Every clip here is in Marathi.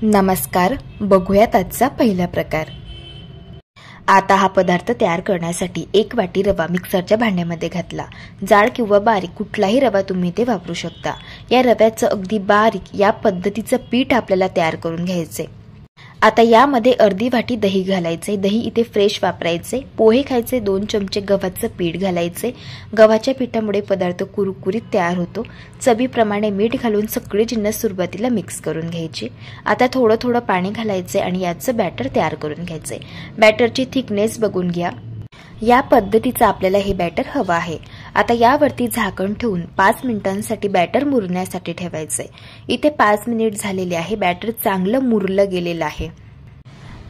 नमस्कार, बघूयात आजचा पहिला प्रकार। आता हा पदार्थ तयार करण्यासाठी 1 वाटी रवा मिक्सरच्या भांड्यामध्ये घातला। जाड किंवा बारीक कुठलाही रवा तुम्ही ते वापरू शकता। या रव्याचं अगदी बारीक या पद्धतीचं पीठ आपल्याला तयार करून घ्यायचे। आता यामध्ये अर्धी वाटी दही घालायचे। दही इथे फ्रेश वापरायचे। पोहे खायचे 2 चमचे गव्हाचं पीठ घालायचे। गव्हाच्या पिठामुळे पदार्थ कुरकुरीत तयार होतो। चवीप्रमाणे मीठ घालून सगळे जिन्नस सुरुवातीला मिक्स करून घ्यायचे। आता थोडं थोडं पाणी घालायचे आणि याचं बॅटर तयार करून घ्यायचे। बॅटरची थिकनेस बघून घ्या। या पद्धतीचं आपल्याला हे बॅटर हवं आहे। आता यावरती झाकण ठेवून 5 मिनिटांसाठी बॅटर मुरण्यासाठी ठेवायचे। इथे 5 मिनिट झालेले आहे। बॅटर चांगलं मुरलं गेलेलं आहे।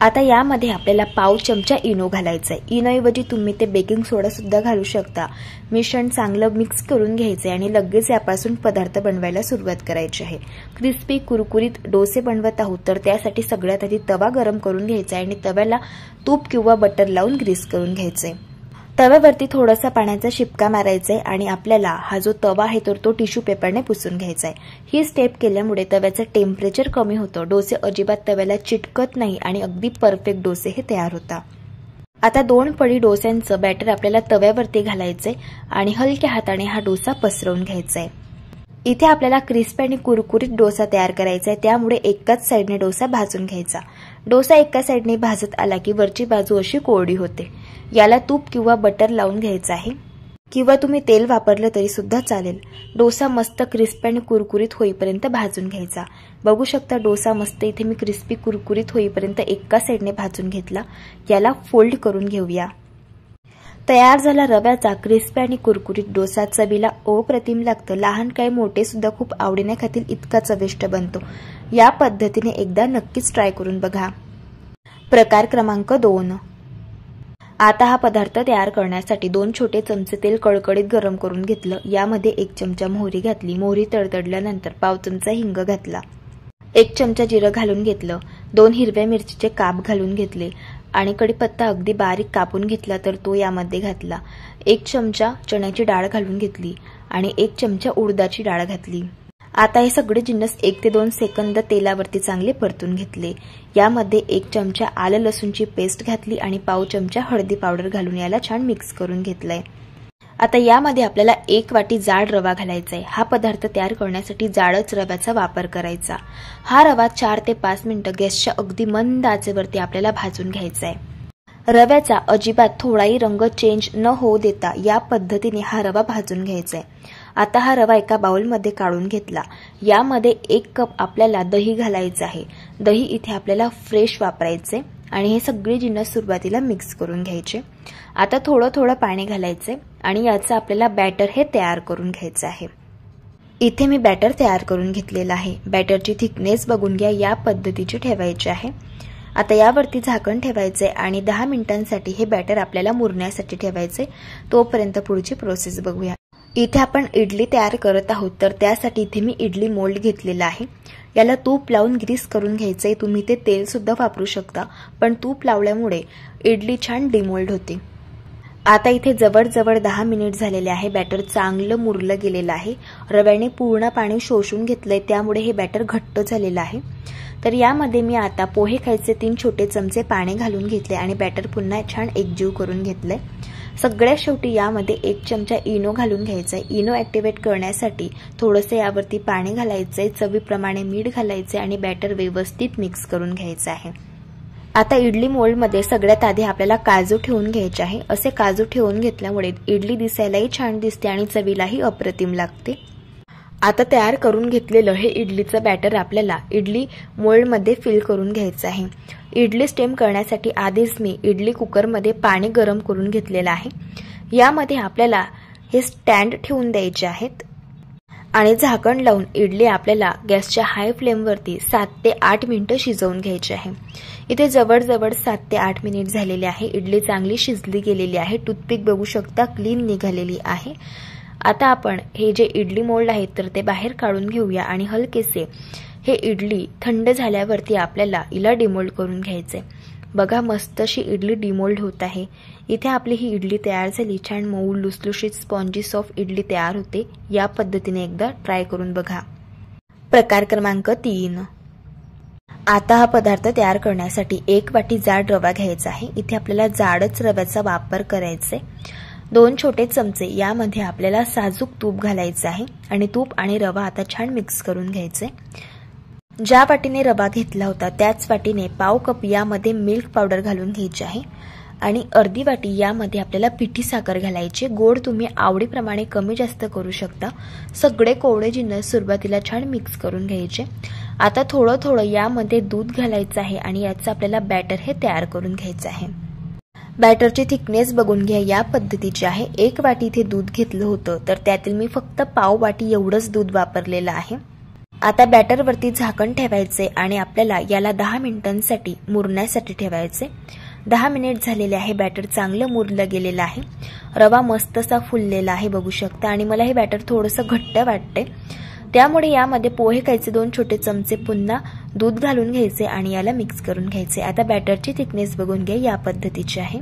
आता यामध्ये आपल्याला पाव चमचा इनो घालायचा आहे। इनोऐवजी तुम्ही ते बेकिंग सोडा सुद्धा घालू शकता। मिश्रण चांगलं मिक्स करून घ्यायचे आणि लगेच यापासून पदार्थ बनवायला सुरुवात करायची आहे। क्रिस्पी कुरकुरीत डोसे बनवत आहोत तर त्यासाठी सगळ्यात आधी तवा गरम करून घ्यायचा आणि तव्याला तूप किंवा बटर लावून ग्रीस करून घ्यायचे। तव्यावरती थोडासा पाण्याचा शिपका मारायचा आहे आणि आपल्याला हा जो तवा आहे तर तो टिश्यू पेपरने पुसून घ्यायचा आहे। ही स्टेप केल्यामुळे तव्याचं टेम्परेचर कमी होतं। डोसे अजिबात तव्याला चिटकत नाही आणि अगदी परफेक्ट डोसे हे तयार होतात। आता 2 पडी डोस्यांचं बॅटर आपल्याला तव्यावरती घालायचंय आणि हलक्या हाताने हा डोसा पसरवून घ्यायचा आहे। इथे आपल्याला क्रिस्पी आणि कुरकुरीत डोसा तयार करायचा आहे, त्यामुळे एकाच साइडने डोसा भाजून घ्यायचा। डोसा एका साइडने भाजत आला की वरची बाजू अशी कोरडी होते। याला तूप किंवा बटर लावून घ्यायचं आहे किंवा तुम्ही तेल वापरलं तरी सुद्धा चालेल। डोसा मस्त क्रिस्पी आणि कुरकुरीत होईपर्यंत भाजून घ्यायचा। बघू शकता डोसा मस्त इथे मी क्रिस्पी कुरकुरीत होईपर्यंत एका साइडने भाजून घेतला। याला फोल्ड करून घेऊया। तयार झाला रव्याचा क्रिस्पी आणि कुरकुरीत डोसा। चवीला अप्रतिम लागतं। लहान काय मोठे सुद्धा खूप आवडीने खातील इतका चविष्ट बनतो। या पद्धतीने एकदा नक्कीच ट्राय करून बघा। प्रकार क्रमांक 2। आता हा पदार्थ तयार करण्यासाठी 2 छोटे चमचे तेल कळकळीत गरम करून घेतलं। यामध्ये 1 चमचा मोहरी घातली। मोहरी तडतडल्यानंतर पाव चमचा हिंग घातला। 1 चमचा जिरं घालून घेतलं। 2 हिरव्या मिरचीचे काप घालून घेतले आणि कढीपत्ता अगदी बारीक कापून घेतला तर तो यामध्ये घातला। 1 चमचा चण्याची डाळ घालून घेतली आणि 1 चमचा उडदाची डाळ घातली। आता हे सगळे जिन्नस 1 ते 2 सेकंद तेलावरती चांगले परतून घेतले। यामध्ये 1 चमचा आलं लसूणची पेस्ट घातली आणि पाव चमचा हळदी पावडर घालून याला छान मिक्स करून घेतलंय। आता यामध्ये आपल्याला 1 वाटी जाड रवा घालायचा आहे। हा पदार्थ तयार करण्यासाठी जाडच रव्याचा वापर करायचा। हा रवा 4 ते 5 मिनिटं गॅसच्या अगदी मंद आचेवरती आपल्याला भाजून घ्यायचा आहे। रव्याचा अजिबात थोडाही रंग चेंज न होऊ देता या पद्धतीने हा रवा भाजून घ्यायचा आहे। आता हा रवा एका बाउलमध्ये काढून घेतला। यामध्ये 1 कप आपल्याला दही घालायचं आहे। दही इथे आपल्याला फ्रेश वापरायचे आणि हे सगळे जिन्नस सुरुवातीला मिक्स करून घ्यायचे। आता थोडं थोडं पाणी घालायचे आणि याचं आपल्याला बॅटर हे तयार करून घ्यायचं आहे। इथे मी बॅटर तयार करून घेतलेलं आहे। बॅटरची थिकनेस बघून घ्या। या पद्धतीची ठेवायची आहे। आता यावरती झाकण ठेवायचे आणि 10 मिनिटांसाठी हे बॅटर आपल्याला मुरण्यासाठी ठेवायचे। तोपर्यंत पुढची प्रोसेस बघूया। इथे आपण इडली तयार करत आहोत तर त्यासाठी इथे मी इडली मोल्ड घेतलेला आहे। याला तूप लावून ग्रीस करून घ्यायचे। तुम्ही ते तेल सुद्धा वापरू शकता, पण तूप लावल्यामुळे इडली छान डिमोल्ड होते। आता इथे जवळजवळ 10 मिनिट झालेले आहे। बॅटर चांगलं मुरलं गेलेलं आहे। रव्याने पूर्ण पाणी शोषून घेतलंय, त्यामुळे हे बॅटर घट्ट झालेलं आहे। तर यामध्ये मी आता पोहे खायचे 3 छोटे चमचे पाणी घालून घेतले आणि बॅटर पुन्हा छान एकजीव करून घेतले। सगळ्यात शेवटी यामध्ये 1 चमचा इनो घालून घ्यायचा आहे। इनो ऍक्टिव्हेट करण्यासाठी थोडंसं यावरती पाणी घालायचंय। चवीप्रमाणे मीठ घालायचे आणि बॅटर व्यवस्थित मिक्स करून घ्यायचं आहे। आता इडली मोल्डमध्ये सगळ्यात आधी आपल्याला काजू ठेवून घ्यायचे आहे। असे काजू ठेवून घेतल्यामुळे इडली दिसायलाही छान दिसते आणि चवीलाही अप्रतिम लागते। आता तयार करून घेतलेलं हे इडलीचं बॅटर आपल्याला इडली मोल्डमध्ये फिल करून घ्यायचं आहे। इडली स्टीम करण्यासाठी आधीच मी इडली कुकरमध्ये पाणी गरम करून घेतलेलं आहे। यामध्ये आपल्याला हे स्टँड ठेवून द्यायचे आहेत आणि झाकण लावून इडली आपल्याला गॅसच्या हाय फ्लेमवरती 7 ते 8 मिनिटं शिजवून घ्यायची आहे। इथे जवळजवळ 7 ते 8 मिनिट झालेले आहे। इडली चांगली शिजली गेलेली आहे। टूथपिक बघू शकता क्लीन निघालेली आहे। आता आपण हे जे इडली मोल्ड आहे तर ते बाहेर काढून घेऊया आणि हलकेसे हे इडली थंड झाल्यावरती आपल्याला इला डिमोल्ड करून घ्यायचे। बघा मस्त अशी इडली डिमोल्ड होत आहे। इथे आपली ही इडली तयार झाली। छान मऊ लुसलुशीत स्पॉन्जी सॉफ्ट इडली तयार होते। या पद्धतीने एकदा ट्राय करून बघा। प्रकार क्रमांक 3। आता हा पदार्थ तयार करण्यासाठी 1 वाटी जाड रवा घ्यायचा आहे। इथे आपल्याला जाडच रव्याचा वापर करायचा आहे। 2 छोटे चमचे यामध्ये आपल्याला साजूक तूप घालायचे आहे आणि तूप आणि रवा आता छान मिक्स करून घ्यायचे। ज्या वाटीने रवा घेतला होता त्याच वाटीने पाव कप यामध्ये मिल्क पावडर घालून घ्यायची आहे आणि अर्धी वाटी यामध्ये आपल्याला पिठी साखर घालायची। गोड तुम्ही आवडीप्रमाणे कमी जास्त करू शकता। सगळे कोवळे जिन्नस सुरुवातीला छान मिक्स करून घ्यायचे। आता थोडं थोडं यामध्ये दूध घालायचं आहे आणि याचं आपल्याला बॅटर हे तयार करून घ्यायचं आहे। बॅटरची थिकनेस बघून घ्या, या पद्धतीची आहे। 1 वाटी इथे दूध घेतलं होतं तर त्यातील मी फक्त पाव वाटी एवढंच दूध वापरलेलं आहे। आता बॅटरवरती झाकण ठेवायचे आणि आपल्याला याला 10 मिनिटांसाठी मुरण्यासाठी ठेवायचे। 10 मिनिट झालेले आहे। बॅटर चांगलं मुरलं गेलेलं आहे। रवा मस्तसा फुललेला आहे बघू शकता आणि मला हे बॅटर थोडंसं घट्ट वाटते, त्यामुळे यामध्ये पोहे खायचे 2 छोटे चमचे पुन्हा दूध घालून घ्यायचे आणि याला मिक्स करून घ्यायचे। आता बॅटरची थिकनेस बघून घ्या, या पद्धतीची आहे।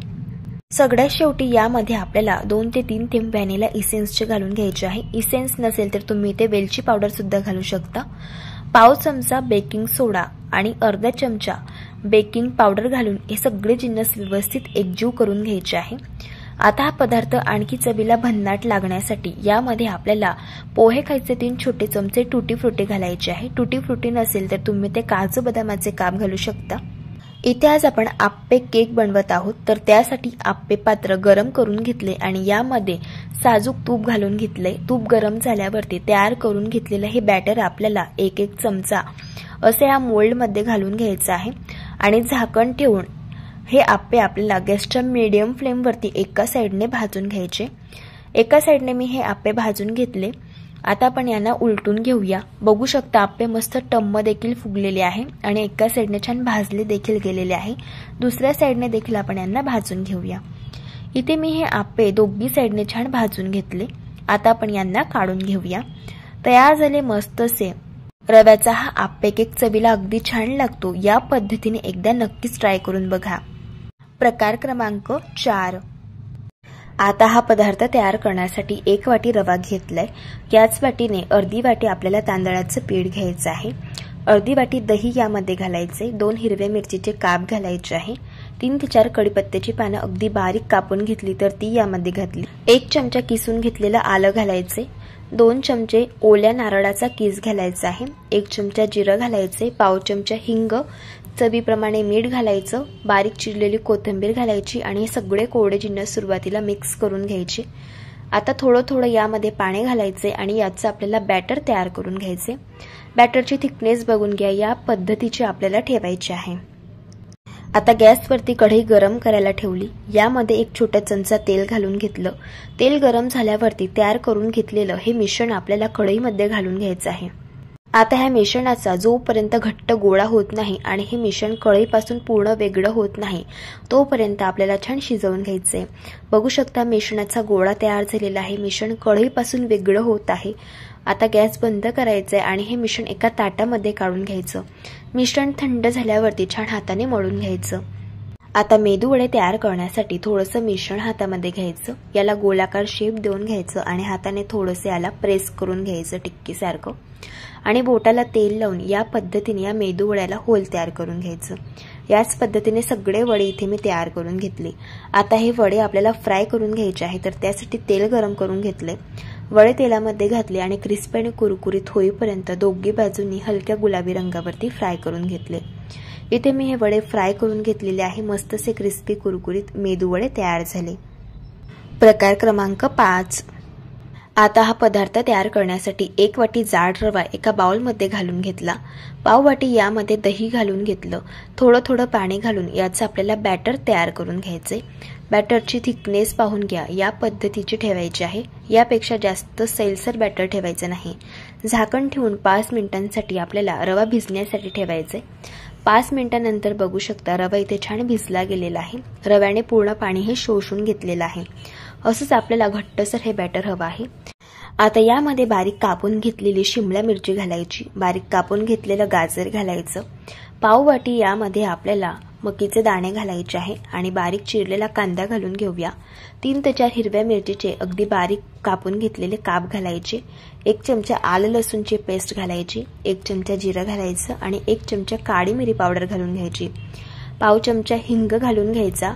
सगळ्यात शेवटी यामध्ये आपल्याला 2 ते 3 थेंब व्हॅनिला इसेन्सचे घालून घ्यायचे आहे। इसेन्स नसेल तर तुम्ही इथे वेलची पावडर सुद्धा घालू शकता। पाव चमचा बेकिंग सोडा आणि अर्धा चमचा बेकिंग पावडर घालून हे सगळे जिन्नस व्यवस्थित एकजीव करून घ्यायचे आहे। आता हा पदार्थ आणखी चवीला भन्नाट लागण्यासाठी यामध्ये आपल्याला पोहे खायचे 3 छोटे चमचे टुटी फ्रुटी घालायचे आहे। टुटी फ्रुटी नसेल तर तुम्ही ते काजू बदामाचे काप घालू शकता। इथे आज आपण आप्पे केक बनवत आहोत, तर त्यासाठी आप्पे पात्र गरम करून घेतले आणि यामध्ये साजूक तूप घालून घेतले। तूप गरम झाल्यावरती तयार करून घेतलेलं हे बॅटर आपल्याला 1-1 चमचा असे या मोल्डमध्ये घालून घ्यायचं आहे आणि झाकण ठेवून हे आप्पे आपल्याला गॅसच्या मीडियम फ्लेमवरती एका साइडने भाजून घ्यायचे। एका साइडने मी हे आप्पे भाजून घेतले। आता आपण यांना उलटून घेऊया। बघू शकता आप्पे मस्त टम्म देखील फुगलेले आहे आणि एका साइडने छान भाजले देखील गेलेले आहे। दुसऱ्या साइडने देखील आपण यांना भाजून घेऊया। इथे मी हे आप्पे दोन्ही साइडने छान भाजून घेतले। आता आपण यांना काढून घेऊया। तयार झाले मस्तसे रव्याचा हा आप्पे केक, चवीला अगदी छान लागतो। या पद्धतीने एकदा नक्कीच ट्राय करून बघा। प्रकार क्रमांक 4। आता हा पदार्थ तयार करण्यासाठी 1 वाटी रवा घेतलाय। याच वाटीने अर्धी वाटी आपल्याला तांदळाचं पीठ घ्यायचं आहे। अर्धी वाटी दही यामध्ये घालायचे। 2 हिरव्या मिरचीचे काप घालायचे आहे। 3 ते 4 कढीपत्त्याची पानं अगदी बारीक कापून घेतली तर ती यामध्ये घातली। 1 चमचा किसून घेतलेलं आलं घालायचे। 2 चमचे ओल्या नारळाचा किस घालायचा आहे। 1 चमचा जिरं घालायचे। पाव चमचा हिंग, चवीप्रमाणे मीठ घालायचं। बारीक चिरलेली कोथिंबीर घालायची आणि हे सगळे कोरडे जिन्नस सुरुवातीला मिक्स करून घ्यायचे। आता थोडं थोडं यामध्ये पाणी घालायचे आणि याचं आपल्याला बॅटर तयार करून घ्यायचे। बॅटरची थिकनेस बघून घ्या, या पद्धतीची आपल्याला ठेवायची आहे। आता गॅसवरती कढई गरम करायला ठेवली। यामध्ये 1 छोटा चमचा तेल घालून घेतलं। तेल गरम झाल्यावरती तयार करून घेतलेलं हे मिश्रण आपल्याला कढईमध्ये घालून घ्यायचं आहे। आता ह्या मिश्रणाचा जोपर्यंत घट्ट गोळा होत नाही आणि हे मिश्रण कढईपासून पूर्ण वेगळं होत नाही तोपर्यंत आपल्याला छान शिजवून घ्यायचे। बघू शकता मिश्रणाचा गोळा तयार झालेला आहे। मिश्रण कढईपासून वेगळं होत आहे। आता गॅस बंद करायचा आहे आणि हे मिश्रण एका ताटामध्ये काढून घ्यायचं। मिश्रण थंड झाल्यावरती छान हाताने मळून घ्यायचं। आता मेदूवडे तयार करण्यासाठी थोडंसं मिश्रण हातामध्ये घ्यायचं। याला गोलाकार शेप देऊन घ्यायचं आणि हाताने थोडंसं याला प्रेस करून घ्यायचं टिक्कीसारखं आणि बोटाला तेल लावून या पद्धतीने या मेदूवड्याला होल तयार करून घ्यायचं। याच पद्धतीने सगळे वडे इथे मी तयार करून घेतले। आता हे वडे आपल्याला फ्राय करून घ्यायचे आहे, तर त्यासाठी तेल गरम करून घेतले। वडे तेलामध्ये घातले आणि क्रिस्पी आणि कुरकुरीत होईपर्यंत दोन्ही बाजूंनी हलक्या गुलाबी रंगावरती फ्राय करून घेतले। इथे मी हे वडे फ्राय करून घेतलेले आहे। मस्तसे क्रिस्पी कुरकुरीत मेदूवडे तयार झाले। प्रकार क्रमांक 5। आता हा पदार्थ तयार करण्यासाठी 1 वाटी जाड रवा एका बाउलमध्ये घालून घेतला। पाव वाटी यामध्ये दही घालून घेतलं। थोडं थोडं पाणी घालून याचं आपल्याला बॅटर तयार करून घ्यायचे। बॅटरची थिकनेस पाहून घ्या, या पद्धतीची ठेवायची आहे। यापेक्षा जास्त सैलसर बॅटर ठेवायचं नाही। झाकण ठेवून 5 मिनिटांसाठी आपल्याला रवा भिजण्यासाठी ठेवायचे। 5 मिनिटांनंतर बघू शकता रवा इथे छान भिजला गेलेला आहे। रव्याने पूर्ण पाणी हे शोषून घेतलेलं आहे। असंच आपल्याला घट्टसर हे बॅटर हवं आहे। आता यामध्ये बारीक कापून घेतलेली शिमला मिरची घालायची। बारीक कापून घेतलेलं गाजर घालायचं। पाव वाटी यामध्ये आपल्याला मकीचे दाणे घालायचे आहे आणि बारीक चिरलेला कांदा घालून घेऊया। 3 ते 4 हिरव्या मिरचीचे अगदी बारीक कापून घेतलेले काप घालायचे। 1 चमचा आलं लसूणची पेस्ट घालायची, 1 चमचा जिरं घालायचं आणि 1 चमचा काळी मिरी पावडर घालून घ्यायची, पाव चमचा हिंग घालून घ्यायचा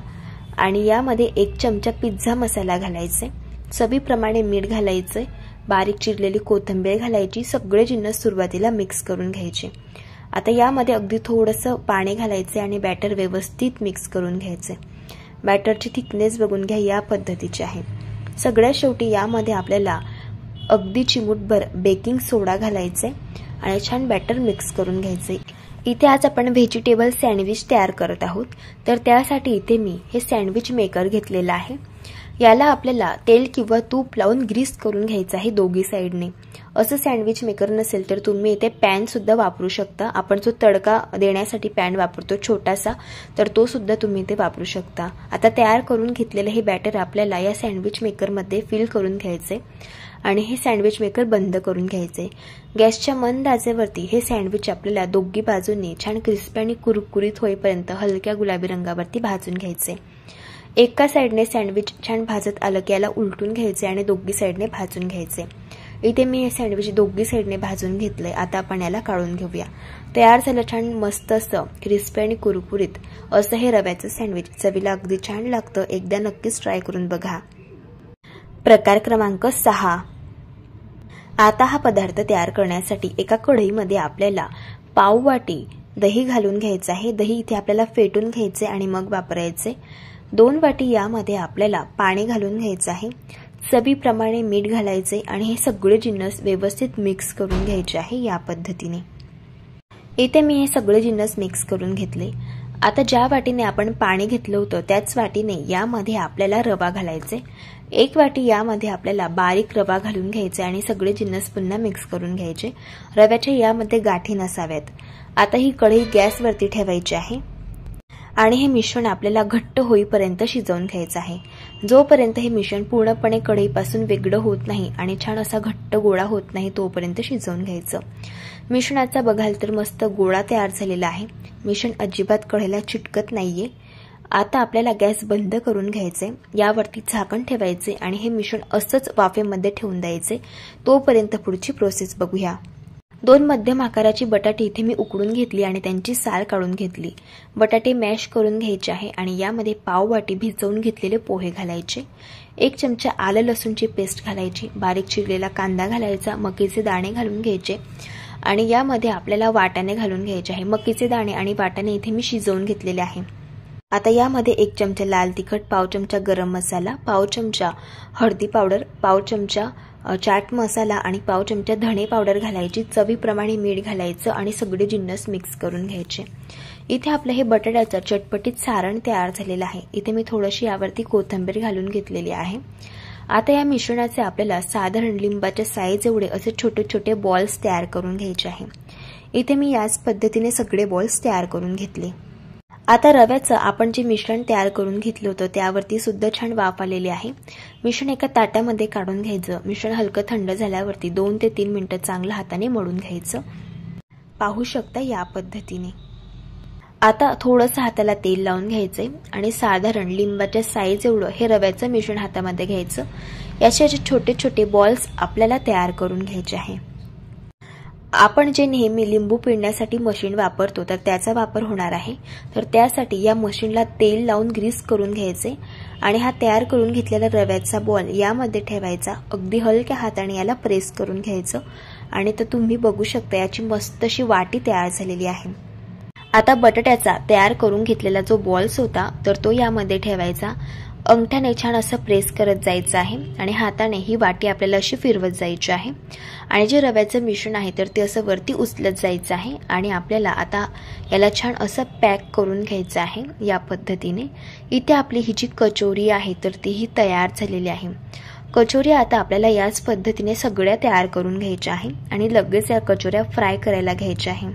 आणि यामध्ये 1 चमचा पिझ्झा मसाला घालायचे, चवीप्रमाणे मीठ घालायचे, बारीक चिरलेली कोथिंबीर घालायची. सगळे जिन्नस सुरुवातीला मिक्स करून घ्यायचे. आता यामध्ये अगदी थोडंसं पाणी घालायचे आणि बॅटर व्यवस्थित मिक्स करून घ्यायचे. बॅटरची थिकनेस बघून घ्या, या पद्धतीची आहे. सगळ्यात शेवटी यामध्ये आपल्याला अगदी चिमूटभर बेकिंग सोडा घालायचे आणि छान बॅटर मिक्स करून घ्यायचे. इथे आज आपण व्हेजिटेबल सँडविच तयार करत आहोत, तर त्यासाठी इथे मी हे सँडविच मेकर घेतलेला आहे. याला आपल्याला तेल किंवा तूप लावून ग्रीस करून घ्यायचं आहे दोघी साईडने. असं सँडविच मेकर नसेल तर तुम्ही इथे पॅन सुद्धा वापरू शकता. आपण जो तडका देण्यासाठी पॅन वापरतो छोटासा, तर तो सुद्धा तुम्ही इथे वापरू शकता. आता तयार करून घेतलेलं हे बॅटर आपल्याला या सँडविच मेकरमध्ये फिल करून घ्यायचे आणि हे सँडविच मेकर बंद करून घ्यायचे. गॅसच्या मंद आचेवरती हे सँडविच आपल्याला दोघी बाजूंनी छान क्रिस्पी आणि कुरकुरीत होईपर्यंत हलक्या गुलाबी रंगावरती भाजून घ्यायचे. एका साईडने सँडविच छान भाजत आलं की याला उलटून घ्यायचे आणि दोघी साईडने भाजून घ्यायचे. इथे मी हे सँडविच दोघी साईडने भाजून घेतलंय. आता आपण याला काढून घेऊया. तयार झालं छान मस्त असं क्रिस्पी आणि कुरकुरीत असं हे रव्याचं सँडविच. चवीला अगदी छान लागतं. एकदा नक्कीच ट्राय करून बघा. प्रकार क्रमांक 6. आता हा पदार्थ तयार करण्यासाठी एका कढईमध्ये आपल्याला पाव वाटी दही घालून घ्यायचं आहे. दही इथे आपल्याला फेटून घ्यायचे आणि मग वापरायचे. 2 वाटी यामध्ये आपल्याला पाणी घालून घ्यायचं आहे. चवीप्रमाणे मीठ घालायचे आणि हे सगळे जिन्नस व्यवस्थित मिक्स करून घ्यायचे आहे. या पद्धतीने इथे मी हे सगळे जिन्नस मिक्स करून घेतले. आता ज्या वाटीने आपण पाणी घेतलं होतं त्याच वाटीने यामध्ये आपल्याला रवा घालायचे. 1 वाटी यामध्ये आपल्याला बारीक रवा घालून घ्यायचे आणि सगळे जिन्नस पुन्हा मिक्स करून घ्यायचे. रव्याच्या यामध्ये गाठी नसाव्यात. आता ही कढई गॅसवरती ठेवायची आहे आणि हे मिश्रण आपल्याला घट्ट होईपर्यंत शिजवून घ्यायचं आहे. जोपर्यंत हे मिश्रण पूर्णपणे कढईपासून वेगळं होत नाही आणि छान असा घट्ट गोळा होत नाही तोपर्यंत शिजवून घ्यायचं. मिश्रणाचा बघाल तर मस्त गोळा तयार झालेला आहे. मिश्रण अजिबात कढईला चिटकत नाहीये. आता आपल्याला गॅस बंद करून घ्यायचे. यावरती झाकण ठेवायचे आणि हे मिश्रण असंच वाफेमध्ये ठेवून द्यायचे. तोपर्यंत पुढची प्रोसेस बघूया. 2 मध्यम आकाराची बटाटी इथे मी उकडून घेतली आणि त्यांची साल काढून घेतली. बटाटे मॅश करून घ्यायचे आहे आणि यामध्ये पाव वाटी भिजवून घेतलेले पोहे घालायचे. 1 चमचा आलं लसूणची पेस्ट घालायची. बारीक चिरलेला कांदा घालायचा. मकीचे दाणे घालून घ्यायचे आणि यामध्ये आपल्याला वाटाणे घालून घ्यायचे आहे. मकीचे दाणे आणि वाटाणे इथे मी शिजवून घेतलेले आहे. आता यामध्ये 1 चमचा लाल तिखट, पाव चमचा गरम मसाला, पाव चमचा हळदी पावडर, पाव चमचा चाट मसाला आणि पाव चमचा धणे पावडर घालायची. चवीप्रमाणे मीठ घालायचं आणि सगळे जिन्नस मिक्स करून घ्यायचे. इथे आपलं हे बटाट्याचं चटपटीत सारण तयार झालेलं आहे. इथे मी थोडीशी यावरती कोथिंबीर घालून घेतलेली आहे. आता या मिश्रणाचे आपल्याला साधारण लिंबाच्या साईज एवढे असे छोटे छोटे बॉल्स तयार करून घ्यायचे आहे. इथे मी याच पद्धतीने सगळे बॉल्स तयार करून घेतले. आता रव्याचं आपण जे मिश्रण तयार करून घेतलं होतं त्यावरती सुद्धा छान वाफ आलेली आहे. मिश्रण एका ताटामध्ये काढून घ्यायचं. मिश्रण हलकं थंड झाल्यावरती 2 ते 3 मिनिटं चांगलं हाताने मळून घ्यायचं. पाहू शकता या पद्धतीने. आता थोडंसं हाताला तेल लावून घ्यायचंय आणि साधारण लिंबाच्या साईज एवढं हे रव्याचं मिश्रण हातामध्ये घ्यायचं. याचे छोटे छोटे बॉल्स आपल्याला तयार करून घ्यायचे आहे. आपण जे नेहमी लिंबू पिळण्यासाठी मशीन वापरतो तर त्याचा वापर होणार आहे. तर त्यासाठी या मशीनला तेल लावून ग्रीस करून घ्यायचे आणि हा तयार करून घेतलेला रव्याचा बॉल यामध्ये ठेवायचा. अगदी हलक्या हाताने याला प्रेस करून घ्यायचं आणि तर तुम्ही बघू शकता याची मस्त अशी वाटी तयार झालेली आहे. आता बटाट्याचा तयार करून घेतलेला जो बॉल्स होता तर तो यामध्ये ठेवायचा. अंगठ्याने छान असं प्रेस करत जायचं आहे आणि हाताने ही वाटी आपल्याला अशी फिरवत जायची आहे आणि जे रव्याचं मिश्रण आहे तर ते असं वरती उचलत जायचं आहे आणि आपल्याला आता याला छान असं पॅक करून घ्यायचं आहे. या पद्धतीने इथे आपली ही जी कचोरी आहे तर तीही तयार झालेली आहे. कचोरी आता आपल्याला याच पद्धतीने सगळ्या तयार करून घ्यायच्या आहे आणि लगेच या कचोऱ्या फ्राय करायला घ्यायच्या आहे.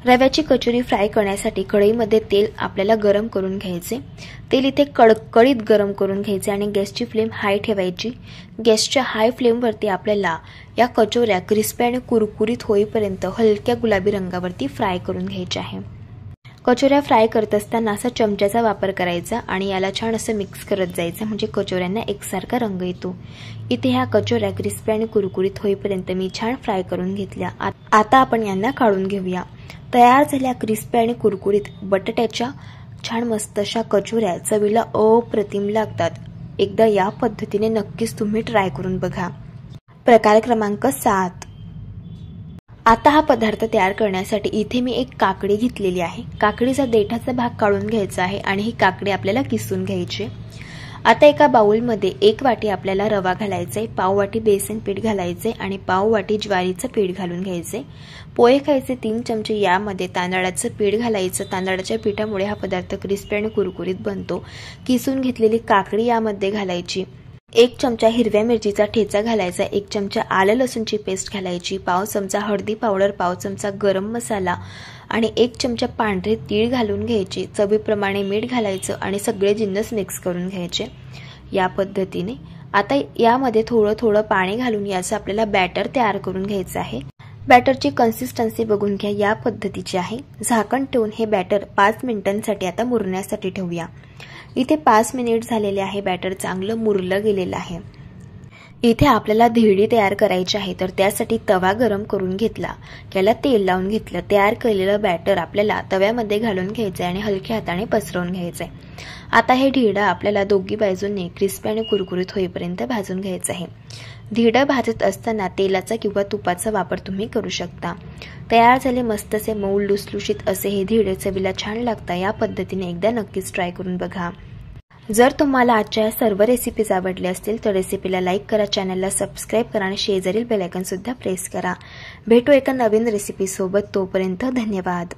रव्याची कचोरी फ्राय करण्यासाठी कढईमध्ये तेल आपल्याला गरम करून घ्यायचे. तेल इथे कडकडीत गरम करून घ्यायचे आणि गॅसची फ्लेम हाय ठेवायची. गॅसच्या हाय फ्लेमवरती आपल्याला या कचोऱ्या क्रिस्पी आणि कुरकुरीत होईपर्यंत हलक्या गुलाबी रंगावरती फ्राय करून घ्यायच्या आहे. कचोऱ्या फ्राय करत असताना असा चमच्याचा वापर करायचा आणि याला छान असं मिक्स करत जायचं, म्हणजे कचोऱ्यांना एकसारखा रंग येतो। इथे ह्या कचोऱ्या क्रिस्पी आणि कुरकुरीत होईपर्यंत मी छान फ्राय करून घेतल्या। आता आपण यांना काढून घेऊया। तयार झाल्या क्रिस्पी आणि कुरकुरीत बटाट्याच्या छान मस्त अशा कचोऱ्या चवीला अप्रतिम लागतात। एकदा या पद्धतीने नक्कीच तुम्ही ट्राय करून बघा। प्रकार क्रमांक 7। आता हा पदार्थ तयार करण्यासाठी इथे मी एक काकडी घेतलेली आहे। काकडीचा देठाचा भाग काढून घ्यायचा आहे आणि ही काकडी आपल्याला किसून घ्यायची। आता एका बाउलमध्ये 1 वाटी आपल्याला रवा घालायचा आहे, पाव वाटी बेसन पीठ घालायचे आणि पाव वाटी ज्वारीचं पीठ घालून घ्यायचे। पोहे खायचे 3 चमचे यामध्ये तांदळाचं पीठ घालायचं। तांदळाच्या पिठामुळे हा पदार्थ क्रिस्पी आणि कुरकुरीत बनतो। किसून घेतलेली काकडी यामध्ये घालायची। 1 चमचा हिरव्या मिरचीचा ठेचा घालायचा, 1 चमचा आलं लसूणची पेस्ट घालायची, पाव चमचा हळदी पावडर, पाव चमचा गरम मसाला आणि 1 चमचा पांढरे तीळ घालून घ्यायचे। चवीप्रमाणे मीठ घालायचं आणि सगळे जिन्नस मिक्स करून घ्यायचे या पद्धतीने। आता यामध्ये थोडं थोडं पाणी घालून याचं आपल्याला बॅटर तयार करून घ्यायचं आहे। बॅटरची कन्सिस्टन्सी बघून घ्या, या पद्धतीची आहे। झाकण ठेवून हे बॅटर 5 मिनिटांसाठी आता मुरण्यासाठी ठेवूया। इथे 5 मिनिट झालेले आहे, बॅटर चांगलं मुरलं गेलेलं आहे। इथे आपल्याला धिरडी तयार करायची आहे, तर त्यासाठी तवा गरम करून घेतला, त्याला तेल लावून घेतलं। तयार केलेलं बॅटर आपल्याला तव्यामध्ये घालून घ्यायचं आणि हलक्या हाताने पसरवून घ्यायचं आहे। आता हे धिरडा आपल्याला दोन्ही बाजूंनी क्रिस्पी आणि कुरकुरीत होईपर्यंत भाजून घ्यायचं आहे। धिरडा भाजत असताना तेलाचा किंवा तुपाचा वापर तुम्ही करू शकता। तयार झाले मस्तसे मऊ लुसलुशीत असे हे धिरडे चवीला छान लागतात। या पद्धतीने एकदा नक्कीच ट्राय करून बघा। जर तुम्हाला आजच्या सर्व रेसिपीज आवडल्या असतील तर रेसिपीला लाईक करा, चॅनलला सबस्क्राईब करा आणि शेजारील बेल आयकॉन सुद्धा प्रेस करा। भेटू एका नवीन रेसिपी सोबत, तोपर्यंत धन्यवाद।